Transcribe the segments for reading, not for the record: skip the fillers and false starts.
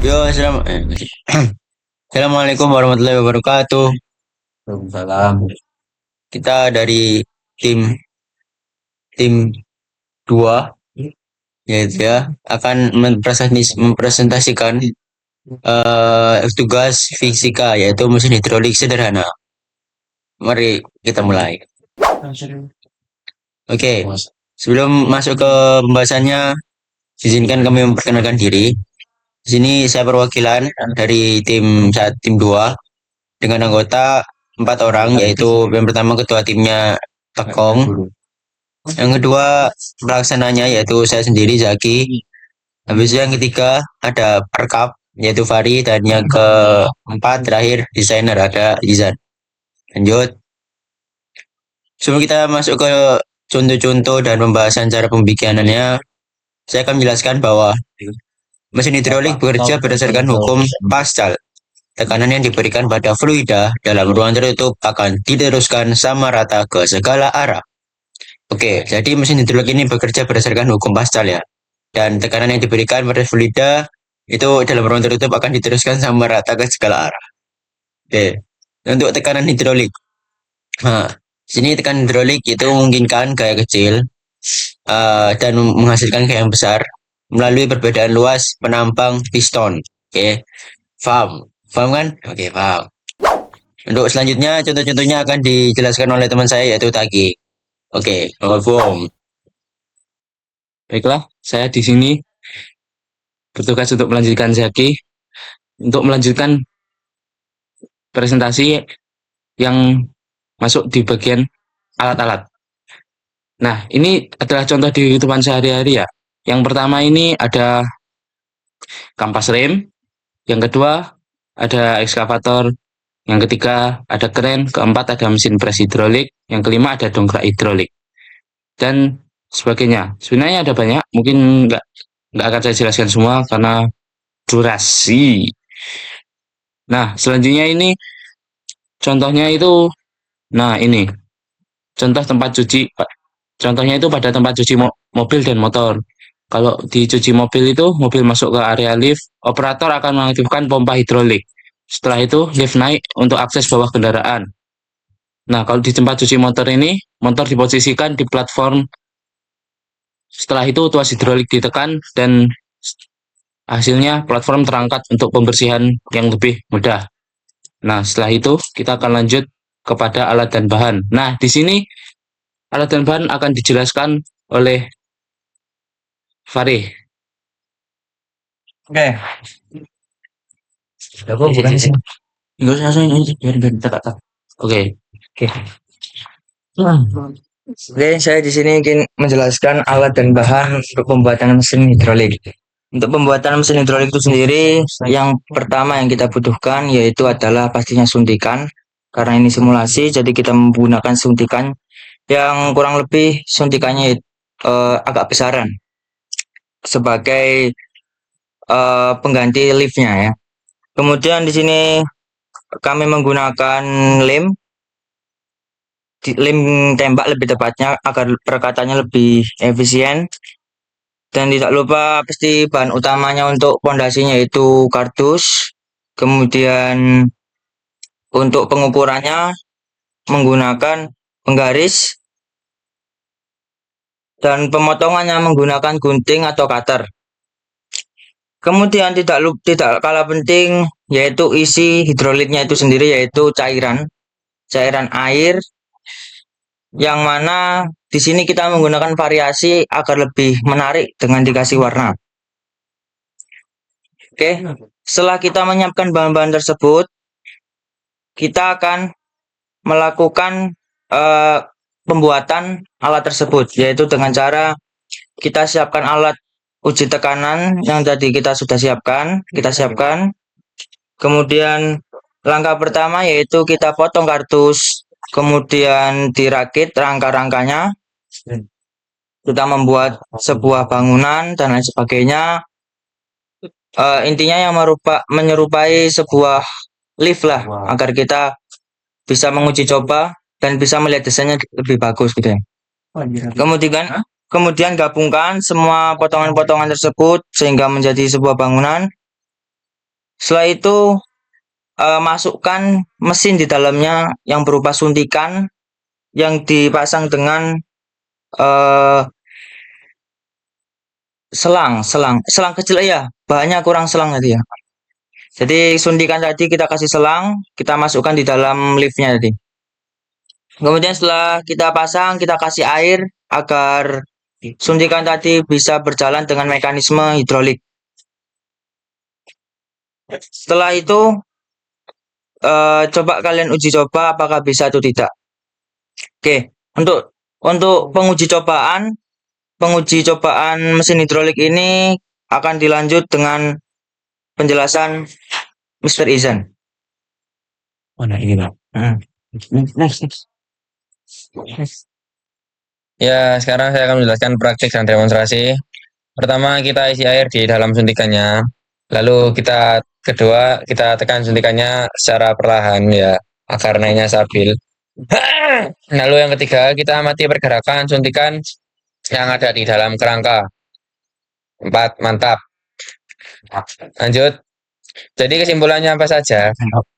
Assalamualaikum warahmatullahi wabarakatuh. Salam. Kita dari tim tim 2 yaitu ya akan mempresentasikan tugas fisika yaitu mesin hidrolik sederhana. Mari kita mulai. Oke, sebelum masuk ke pembahasannya, izinkan kami memperkenalkan diri. Di sini saya perwakilan dari tim 2 dengan anggota 4 orang, yaitu yang pertama ketua timnya Tekong, yang kedua pelaksananya yaitu saya sendiri Zaki, habis itu yang ketiga ada Perkap yaitu Fari, dan yang keempat terakhir desainer ada Izan. Lanjut, sebelum kita masuk ke contoh-contoh dan pembahasan cara pembikinannya, saya akan menjelaskan bahwa mesin hidrolik bekerja berdasarkan hukum Pascal. Tekanan yang diberikan pada fluida dalam ruang tertutup akan diteruskan sama rata ke segala arah. Oke, jadi mesin hidrolik ini bekerja berdasarkan hukum Pascal ya. Dan tekanan yang diberikan pada fluida itu dalam ruang tertutup akan diteruskan sama rata ke segala arah. Oke, untuk tekanan hidrolik. Nah, sini tekanan hidrolik itu memungkinkan gaya kecil dan menghasilkan gaya yang besar melalui perbedaan luas penampang piston. Oke, paham? Paham kan? Oke, paham. Untuk selanjutnya, contoh-contohnya akan dijelaskan oleh teman saya yaitu Taki. Oke, boom. Baiklah, saya di sini bertugas untuk melanjutkan Zaki untuk melanjutkan presentasi yang masuk di bagian alat-alat. Nah, ini adalah contoh di kehidupan sehari-hari ya. Yang pertama ini ada kampas rem, yang kedua ada ekskavator, yang ketiga ada kren, keempat ada mesin pres hidrolik, yang kelima ada dongkrak hidrolik, dan sebagainya. Sebenarnya ada banyak, mungkin nggak akan saya jelaskan semua karena durasi. Nah, selanjutnya ini contohnya itu, nah ini contoh tempat cuci. Contohnya itu pada tempat cuci mobil dan motor. Kalau dicuci mobil itu, mobil masuk ke area lift, operator akan mengaktifkan pompa hidrolik. Setelah itu, lift naik untuk akses bawah kendaraan. Nah, kalau di tempat cuci motor ini, motor diposisikan di platform. Setelah itu, tuas hidrolik ditekan dan hasilnya platform terangkat untuk pembersihan yang lebih mudah. Nah, setelah itu kita akan lanjut kepada alat dan bahan. Nah, di sini alat dan bahan akan dijelaskan oleh Fari. Oke. Aku bukan sih. Enggak usah ini biar kita kata. Oke. Oke. Oke, saya di sini ingin menjelaskan alat dan bahan untuk pembuatan mesin hidrolik. Untuk pembuatan mesin hidrolik itu sendiri, yang pertama yang kita butuhkan yaitu adalah pastinya suntikan. Karena ini simulasi, jadi kita menggunakan suntikan yang kurang lebih suntikannya agak besaran sebagai pengganti liftnya ya. Kemudian di sini kami menggunakan lem lem tembak lebih tepatnya agar perekatannya lebih efisien. Dan tidak lupa pasti bahan utamanya untuk pondasinya yaitu kardus. Kemudian untuk pengukurannya menggunakan penggaris dan pemotongannya menggunakan gunting atau cutter. Kemudian tidak kalah penting yaitu isi hidroliknya itu sendiri, yaitu cairan air, yang mana di sini kita menggunakan variasi agar lebih menarik dengan dikasih warna. Oke, setelah kita menyiapkan bahan-bahan tersebut, kita akan melakukan pembuatan alat tersebut, yaitu dengan cara kita siapkan alat uji tekanan yang tadi kita sudah siapkan. Kemudian langkah pertama yaitu kita potong kardus, kemudian dirakit rangka-rangkanya. Kita membuat sebuah bangunan dan lain sebagainya. Intinya yang menyerupai sebuah lift lah, agar kita bisa menguji coba dan bisa melihat desainnya lebih bagus gitu ya. Kemudian gabungkan semua potongan-potongan tersebut sehingga menjadi sebuah bangunan. Setelah itu masukkan mesin di dalamnya yang berupa suntikan yang dipasang dengan eh, selang kecil ya. Bahannya kurang selang tadi ya. Jadi suntikan tadi kita kasih selang, kita masukkan di dalam liftnya tadi. Kemudian setelah kita pasang, kita kasih air agar suntikan tadi bisa berjalan dengan mekanisme hidrolik. Setelah itu, coba kalian uji coba apakah bisa atau tidak. Oke, untuk penguji cobaan mesin hidrolik ini akan dilanjut dengan penjelasan Mr. Izan. Mana ini Pak? Next. Ya, sekarang saya akan menjelaskan praktik dan demonstrasi. Pertama, kita isi air di dalam suntikannya. Lalu kedua, kita tekan suntikannya secara perlahan ya, agar naiknya stabil. Lalu yang ketiga, kita amati pergerakan suntikan yang ada di dalam kerangka. 4, mantap. Lanjut. Jadi kesimpulannya apa saja?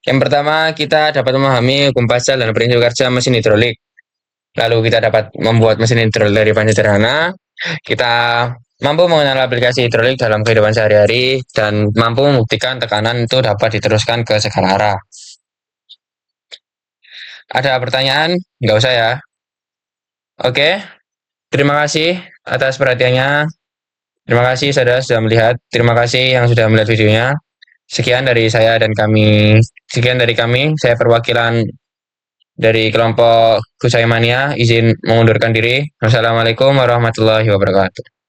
Yang pertama, kita dapat memahami hukum pascal dan prinsip kerja mesin hidrolik. Lalu kita dapat membuat mesin hidrolik dari bahan sederhana. Kita mampu mengenal aplikasi hidrolik dalam kehidupan sehari-hari dan mampu membuktikan tekanan itu dapat diteruskan ke segala arah. Ada pertanyaan? Nggak usah ya. Oke, terima kasih atas perhatiannya. Terima kasih saudara sudah melihat. Terima kasih yang sudah melihat videonya. Sekian dari saya dan kami. Sekian dari kami. Saya perwakilan dari kelompok Kusai Mania izin mengundurkan diri. Wassalamualaikum warahmatullahi wabarakatuh.